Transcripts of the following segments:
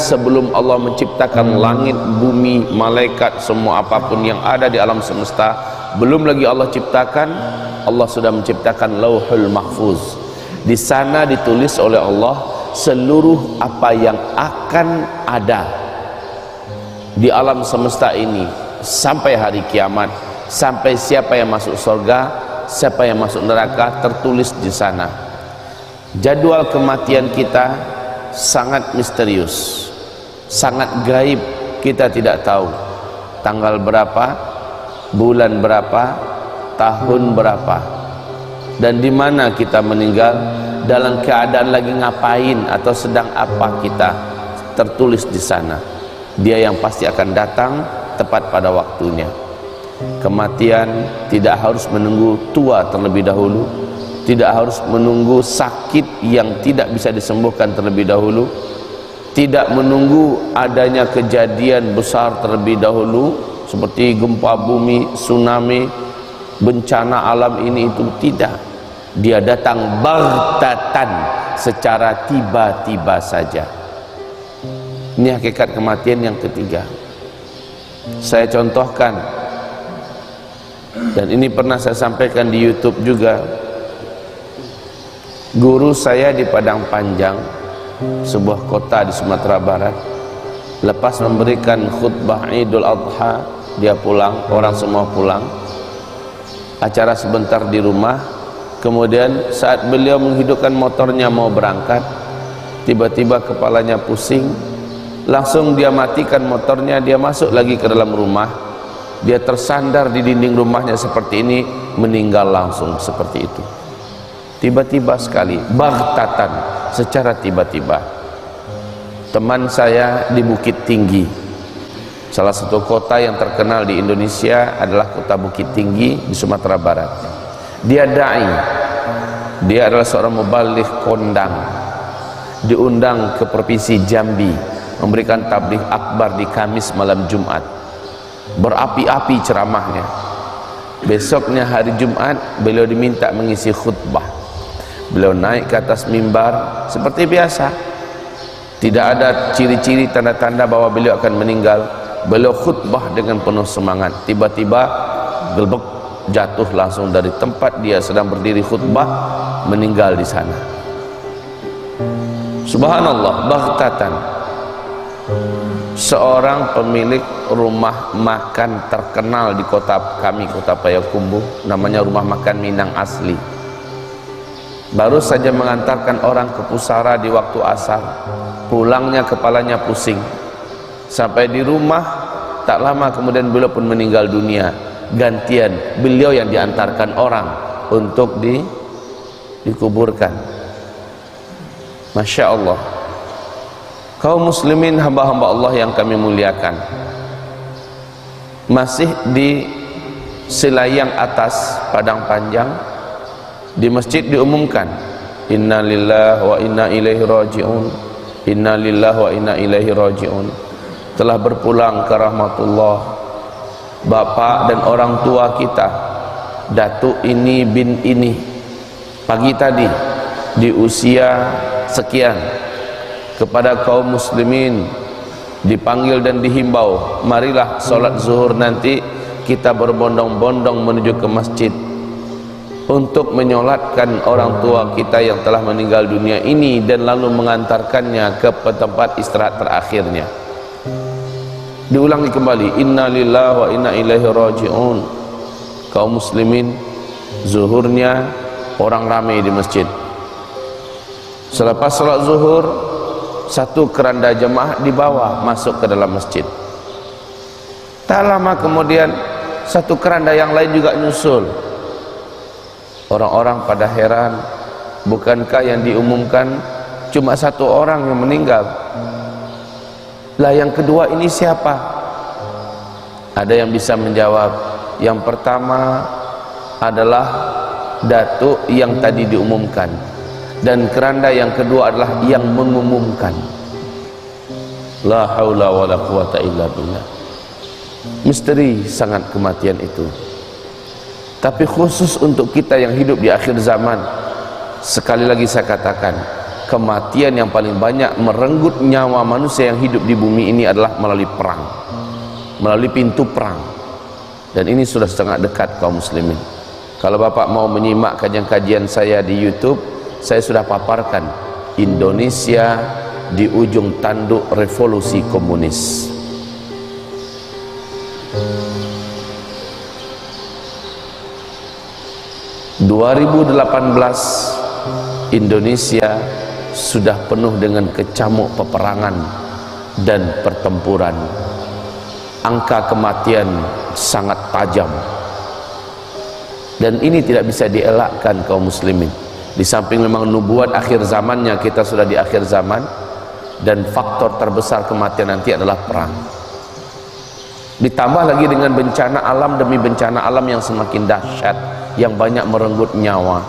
sebelum Allah menciptakan langit, bumi, malaikat, semua apapun yang ada di alam semesta, belum lagi Allah ciptakan, Allah sudah menciptakan Lauhul Mahfuz. Di sana ditulis oleh Allah seluruh apa yang akan ada di alam semesta ini sampai hari kiamat, sampai siapa yang masuk surga, siapa yang masuk neraka, tertulis di sana. Jadwal kematian kita sangat misterius, sangat gaib, kita tidak tahu tanggal berapa, bulan berapa, tahun berapa, dan di mana kita meninggal, dalam keadaan lagi ngapain atau sedang apa kita, tertulis di sana. Dia yang pasti akan datang tepat pada waktunya. Kematian tidak harus menunggu tua terlebih dahulu, tidak harus menunggu sakit yang tidak bisa disembuhkan terlebih dahulu, tidak menunggu adanya kejadian besar terlebih dahulu seperti gempa bumi, tsunami, bencana alam ini itu. Tidak. Dia datang baghtatan, secara tiba-tiba saja. Ini hakikat kematian yang ketiga. Saya contohkan, dan ini pernah saya sampaikan di YouTube juga. Guru saya di Padang Panjang, sebuah kota di Sumatera Barat, lepas memberikan khutbah Idul Adha, dia pulang, orang semua pulang, acara sebentar di rumah. Kemudian saat beliau menghidupkan motornya mau berangkat, tiba-tiba kepalanya pusing, langsung dia matikan motornya, dia masuk lagi ke dalam rumah, dia tersandar di dinding rumahnya seperti ini, meninggal langsung seperti itu. Tiba-tiba sekali, baghtatan, secara tiba-tiba. Teman saya di Bukit Tinggi, salah satu kota yang terkenal di Indonesia adalah kota Bukit Tinggi di Sumatera Barat. Dia da'i, dia adalah seorang mubaligh kondang, diundang ke provinsi Jambi memberikan tabligh akbar di Kamis malam Jumat. Berapi-api ceramahnya. Besoknya hari Jumat beliau diminta mengisi khutbah. Beliau naik ke atas mimbar seperti biasa, tidak ada ciri-ciri tanda-tanda bahwa beliau akan meninggal. Beliau khutbah dengan penuh semangat. Tiba-tiba gelbek, jatuh langsung dari tempat dia sedang berdiri khutbah, meninggal di sana. Subhanallah, baghtatan. Seorang pemilik rumah makan terkenal di kota kami, kota Payakumbuh, namanya Rumah Makan Minang Asli, baru saja mengantarkan orang ke pusara di waktu asar. Pulangnya kepalanya pusing. Sampai di rumah tak lama kemudian beliau pun meninggal dunia. Gantian beliau yang diantarkan orang untuk dikuburkan. Masya Allah. Kaum muslimin, hamba-hamba Allah yang kami muliakan, masih di Selayang atas Padang Panjang, di masjid diumumkan, inna lillahi wa inna ilaihi raji'un, inna lillahi wa inna ilaihi raji'un. Telah berpulang ke rahmatullah bapak dan orang tua kita, Datuk ini bin ini, pagi tadi di usia sekian. Kepada kaum muslimin dipanggil dan dihimbau, marilah sholat zuhur nanti kita berbondong-bondong menuju ke masjid untuk menyolatkan orang tua kita yang telah meninggal dunia ini dan lalu mengantarkannya ke tempat istirahat terakhirnya. Diulangi kembali, inna lillahi wa inna ilaihi raji'un. Kaum muslimin, zuhurnya orang ramai di masjid. Selepas salat zuhur, satu keranda jemaah dibawa masuk ke dalam masjid. Tak lama kemudian satu keranda yang lain juga nyusul. Orang-orang pada heran, bukankah yang diumumkan cuma satu orang yang meninggal? Lah yang kedua ini siapa? Ada yang bisa menjawab. Yang pertama adalah datuk yang tadi diumumkan, dan keranda yang kedua adalah yang mengumumkan. La haula wala quwata illa billah. Misteri sangat kematian itu. Tapi khusus untuk kita yang hidup di akhir zaman, sekali lagi saya katakan, kematian yang paling banyak merenggut nyawa manusia yang hidup di bumi ini adalah melalui perang, melalui pintu perang. Dan ini sudah sangat dekat kaum muslimin. Kalau Bapak mau menyimak kajian-kajian saya di YouTube, saya sudah paparkan Indonesia di ujung tanduk revolusi komunis. Indonesia sudah penuh dengan kecamuk peperangan dan pertempuran. Angka kematian sangat tajam, dan ini tidak bisa dielakkan kaum muslimin. Di samping memang nubuat akhir zamannya, kita sudah di akhir zaman, dan faktor terbesar kematian nanti adalah perang. Ditambah lagi dengan bencana alam demi bencana alam yang semakin dahsyat, yang banyak merenggut nyawa.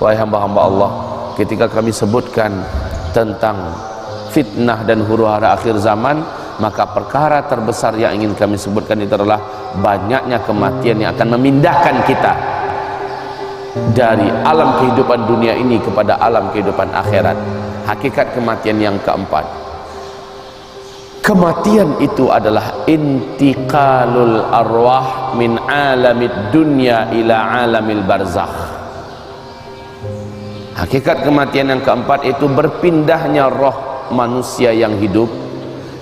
Wahai hamba-hamba Allah, ketika kami sebutkan tentang fitnah dan huru-hara akhir zaman, maka perkara terbesar yang ingin kami sebutkan itu adalah banyaknya kematian yang akan memindahkan kita dari alam kehidupan dunia ini kepada alam kehidupan akhirat. Hakikat kematian yang keempat, kematian itu adalah intiqalul arwah min alamid dunya ila alamil barzakh. Hakikat kematian yang keempat itu berpindahnya roh manusia yang hidup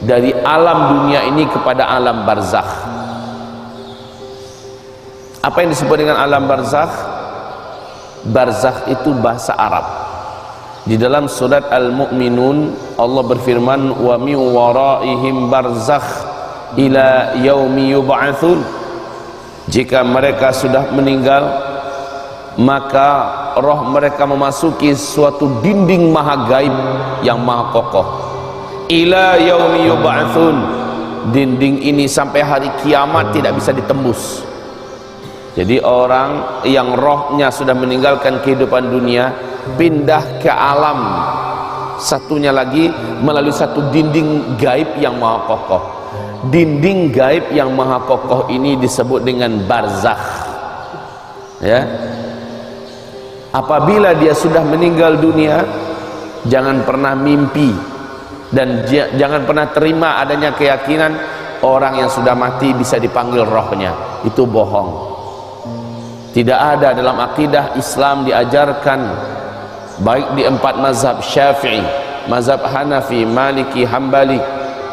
dari alam dunia ini kepada alam barzakh. Apa yang disebut dengan alam barzakh? Barzakh itu bahasa Arab. Di dalam surat Al-Mu'minun Allah berfirman, wa min waraihim barzakh ila yaumi yub'atsun. Jika mereka sudah meninggal, maka roh mereka memasuki suatu dinding maha gaib yang maha kokoh. Ila yaumi yub'atsun. Dinding ini sampai hari kiamat tidak bisa ditembus. Jadi orang yang rohnya sudah meninggalkan kehidupan dunia, pindah ke alam satunya lagi melalui satu dinding gaib yang maha kokoh. Dinding gaib yang maha kokoh ini disebut dengan barzakh. Ya. Apabila dia sudah meninggal dunia, jangan pernah mimpi dan jangan pernah terima adanya keyakinan orang yang sudah mati bisa dipanggil rohnya. Itu bohong. Tidak ada dalam akidah Islam diajarkan, baik di 4 mazhab Syafi'i, mazhab Hanafi, Maliki, Hambali,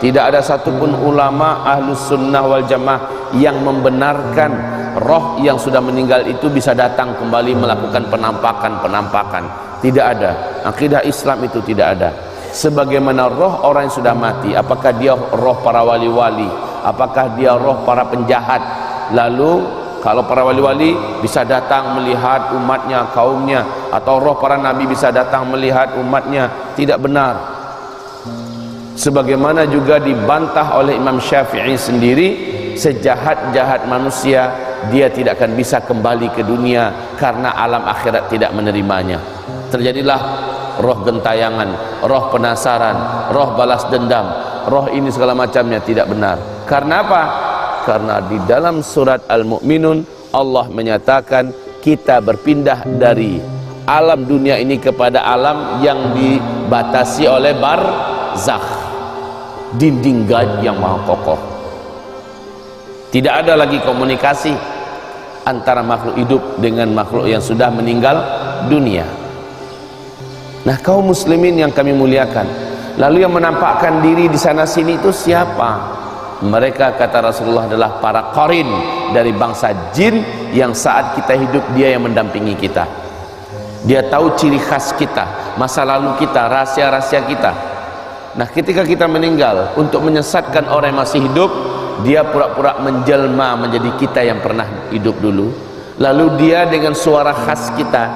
tidak ada satupun ulama Ahlus Sunnah wal Jamaah yang membenarkan roh yang sudah meninggal itu bisa datang kembali melakukan penampakan. Tidak ada. Akidah Islam itu tidak ada. Sebagaimana roh orang yang sudah mati, apakah dia roh para wali-wali, apakah dia roh para penjahat, lalu kalau para wali-wali bisa datang melihat umatnya, kaumnya, atau roh para nabi bisa datang melihat umatnya, tidak benar. Sebagaimana juga dibantah oleh Imam Syafi'i sendiri, sejahat-jahat manusia dia tidak akan bisa kembali ke dunia karena alam akhirat tidak menerimanya. Terjadilah roh gentayangan, roh penasaran, roh balas dendam, roh ini segala macamnya tidak benar. Karena apa? Karena di dalam surat Al-Mu'minun Allah menyatakan kita berpindah dari alam dunia ini kepada alam yang dibatasi oleh barzakh, dinding gaib yang maha kokoh. Tidak ada lagi komunikasi antara makhluk hidup dengan makhluk yang sudah meninggal dunia. Nah, kaum muslimin yang kami muliakan, lalu yang menampakkan diri di sana sini itu siapa? Mereka, kata Rasulullah, adalah para qarin dari bangsa jin yang saat kita hidup dia yang mendampingi kita. Dia tahu ciri khas kita, masa lalu kita, rahasia-rahasia kita. Nah, ketika kita meninggal, untuk menyesatkan orang yang masih hidup, dia pura-pura menjelma menjadi kita yang pernah hidup dulu. Lalu dia dengan suara khas kita